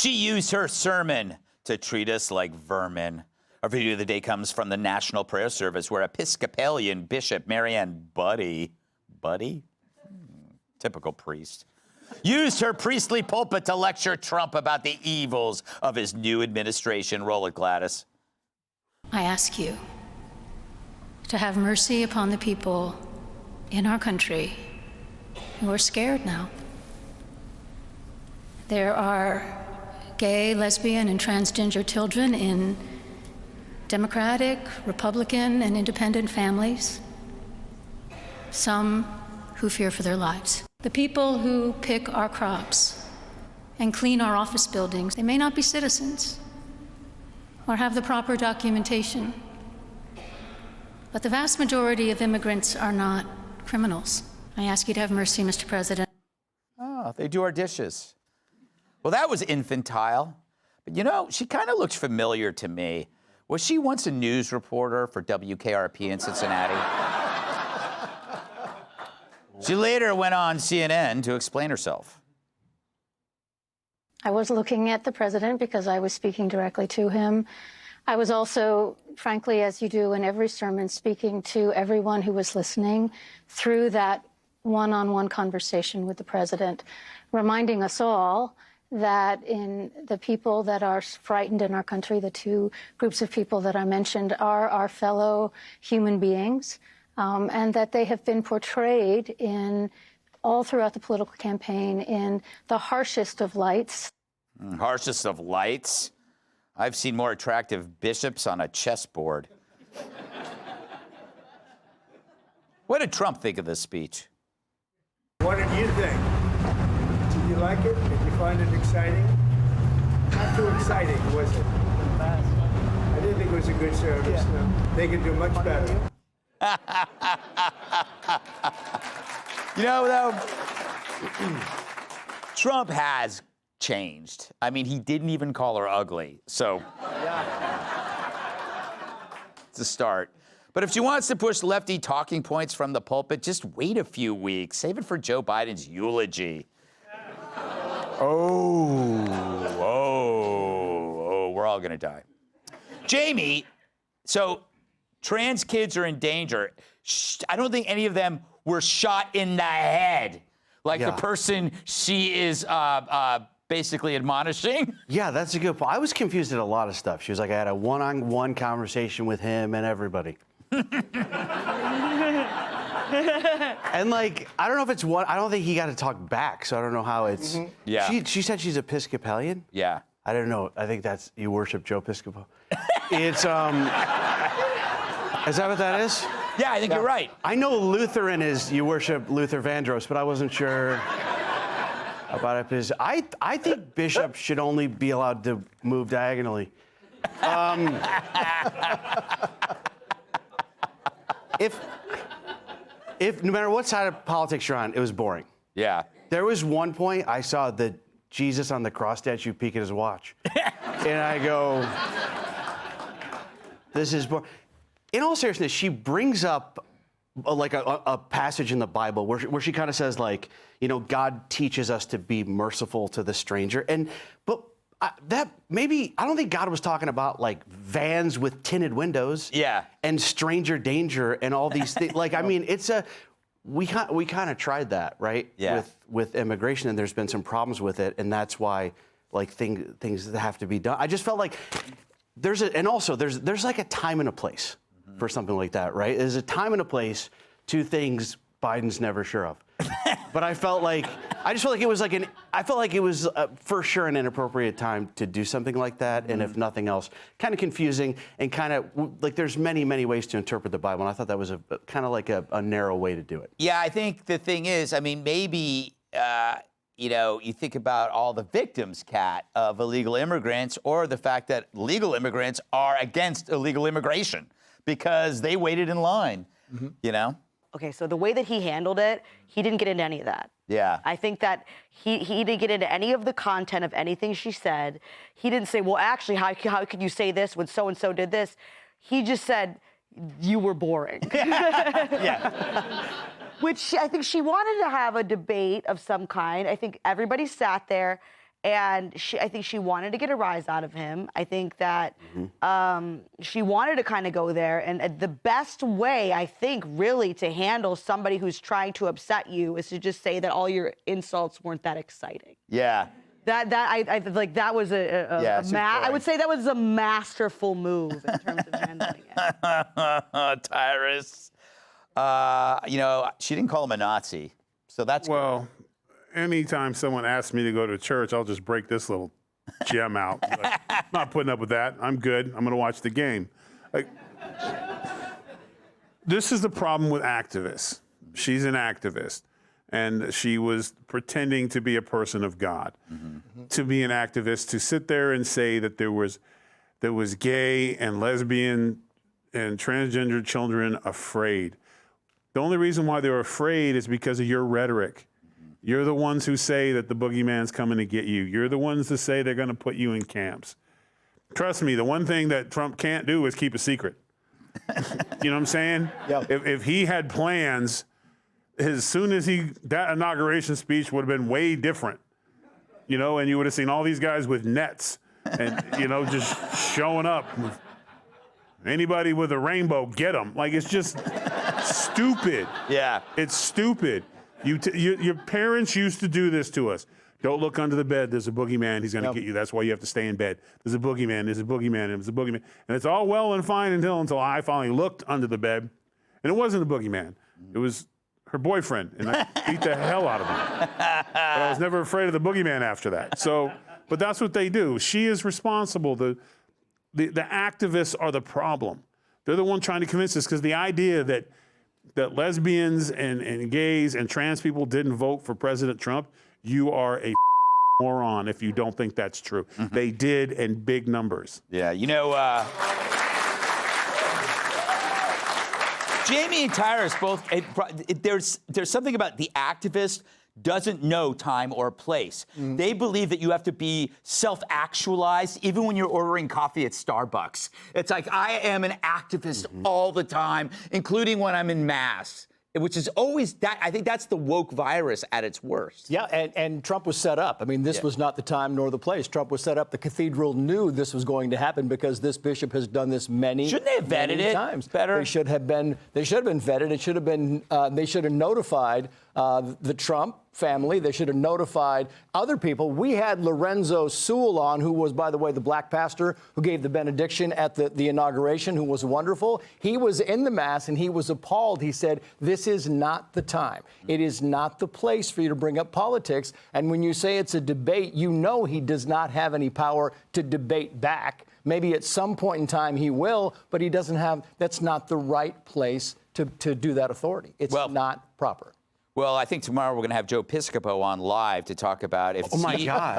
She used her sermon to treat us like vermin. Our video of the day comes from the National Prayer Service, where Episcopalian Bishop Marianne Buddy, typical priest, used her priestly pulpit to lecture Trump about the evils of his new administration. Roll it, Gladys. I ask you to have mercy upon the people in our country who are scared now. There are gay, lesbian, and transgender children in Democratic, Republican, and independent families, some who fear for their lives. The people who pick our crops and clean our office buildings, they may not be citizens or have the proper documentation, but the vast majority of immigrants are not criminals. I ask you to have mercy, Mr. President. Oh, they do our dishes. Well, that was infantile. But you know, she kind of looks familiar to me. Was she once a news reporter for WKRP in Cincinnati? She later went on CNN to explain herself. I was looking at the president because I was speaking directly to him. I was also, frankly, as you do in every sermon, speaking to everyone who was listening through that one-on-one conversation with the president, reminding us all that in the people that are frightened in our country, the two groups of people that I mentioned are our fellow human beings, and that they have been portrayed in all throughout the political campaign in the harshest of lights. Harshest of lights? I've seen more attractive bishops on a chessboard. What did Trump think of this speech? What did you think? Did you like it? Did you find it exciting? Not too exciting, was it? I didn't think it was a good service. Yeah. No. They could do much better. You know, though, Trump has changed. I mean, he didn't even call her ugly, so it's a start. But if she wants to push lefty talking points from the pulpit, just wait a few weeks. Save it for Joe Biden's eulogy. Oh, we're all gonna die. Jamie, so trans kids are in danger. I don't think any of them were shot in the head, like the person she is basically admonishing. Yeah, that's a good point. I was confused at a lot of stuff. She was like, I had a one-on-one conversation with him and everybody. And like, I don't know if it's what, I don't think he got to talk back, so I don't know how it's. Yeah. She said she's Episcopalian? Yeah. I don't know. I think that's, you worship Joe Piscopo. It's, is that what that is? Yeah, I think you're right. I know Lutheran is you worship Luther Vandross, but I wasn't sure about it. I think bishops should only be allowed to move diagonally. If no matter what side of politics you're on, it was boring. Yeah. There was one point I saw the Jesus on the cross statue peek at his watch. And I go, this is boring. In all seriousness, she brings up like a passage in the Bible where she kind of says, like, you know, God teaches us to be merciful to the stranger. But that maybe, I don't think God was talking about like vans with tinted windows. Yeah. And stranger danger and all these things. Like, I mean, we kind of tried that, right? Yeah. With immigration, and there's been some problems with it, and that's why like things that have to be done. I just felt like there's like a time and a place for something like that, right? There's a time and a place to things Biden's never sure of. But I just felt like it was like for sure an inappropriate time to do something like that. And if nothing else, kind of confusing and kind of like there's many, many ways to interpret the Bible. And I thought that was a kind of like a narrow way to do it. Yeah, I think the thing is, I mean, maybe, you know, you think about all the victims, Kat, of illegal immigrants, or the fact that legal immigrants are against illegal immigration because they waited in line, you know? Okay, so the way that he handled it, he didn't get into any of that. Yeah. I think that he didn't get into any of the content of anything she said. He didn't say, well, actually, how could you say this when so-and-so did this? He just said, you were boring. Yeah. Which I think she wanted to have a debate of some kind. I think everybody sat there And I think she wanted to get a rise out of him. I think that she wanted to kind of go there. And the best way, I think, really to handle somebody who's trying to upset you is to just say that all your insults weren't that exciting. Yeah. I like that was I would say that was a masterful move in terms of handling it. Tyrus. She didn't call him a Nazi, so that's well. Anytime someone asks me to go to church, I'll just break this little gem out. Like, I'm not putting up with that. I'm good. I'm going to watch the game. Like, this is the problem with activists. She's an activist, and she was pretending to be a person of God. To be an activist, to sit there and say that there was gay and lesbian and transgender children afraid. The only reason why they're afraid is because of your rhetoric. You're the ones who say that the boogeyman's coming to get you. You're the ones that say they're going to put you in camps. Trust me, the one thing that Trump can't do is keep a secret. You know what I'm saying? Yep. If he had plans, as soon as that inauguration speech would have been way different, and you would have seen all these guys with nets and, just showing up. Anybody with a rainbow, get them. Like, it's just stupid. Yeah. It's stupid. Your parents used to do this to us. Don't look under the bed. There's a boogeyman. He's going to get you. That's why you have to stay in bed. There's a boogeyman. There's a boogeyman. There's a boogeyman. And it's all well and fine until I finally looked under the bed, and it wasn't a boogeyman. It was her boyfriend, and I beat the hell out of him. But I was never afraid of the boogeyman after that. So, but that's what they do. She is responsible. The activists are the problem. They're the one trying to convince us, because the idea that lesbians and gays and trans people didn't vote for President Trump, you are a moron if you don't think that's true. They did in big numbers. Yeah, Jamie and Tyrus both, there's something about the activist doesn't know time or place. They believe that you have to be self-actualized even when you're ordering coffee at Starbucks. It's like, I am an activist all the time, including when I'm in Mass, which is always that. I think that's the woke virus at its worst. Yeah, and Trump was set up. I mean, this was not the time nor the place. Trump was set up. The cathedral knew this was going to happen because this bishop has done this many Shouldn't they have vetted it times. better? They should have been vetted. It should have been. They should have notified the Trump family. They should have notified other people. We had Lorenzo Sewell on, who was, by the way, the black pastor who gave the benediction at the inauguration, who was wonderful. He was in the Mass, and he was appalled. He said, this is not the time. It is not the place for you to bring up politics. And when you say it's a debate, he does not have any power to debate back. Maybe at some point in time he will, but he doesn't have, that's not the right place to do that authority. It's not proper. Well, I think tomorrow we're going to have Joe Piscopo on live to talk about if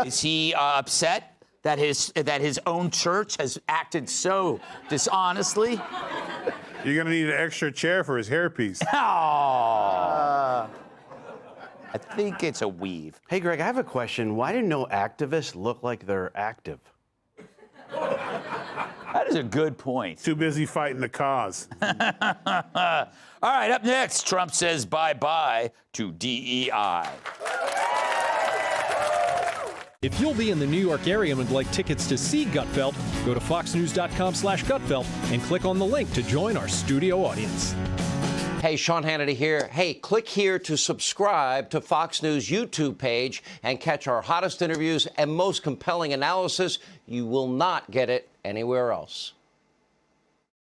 is he upset that his own church has acted so dishonestly. You're going to need an extra chair for his hairpiece. I think it's a weave. Hey, Greg, I have a question. Why do no activists look like they're active? That is a good point. Too busy fighting the cause. All right, up next, Trump says bye-bye to DEI. If you'll be in the New York area and would like tickets to see Gutfeld, go to foxnews.com/Gutfeld and click on the link to join our studio audience. Hey, Sean Hannity here. Hey, click here to subscribe to Fox News YouTube page and catch our hottest interviews and most compelling analysis. You will not get it anywhere else.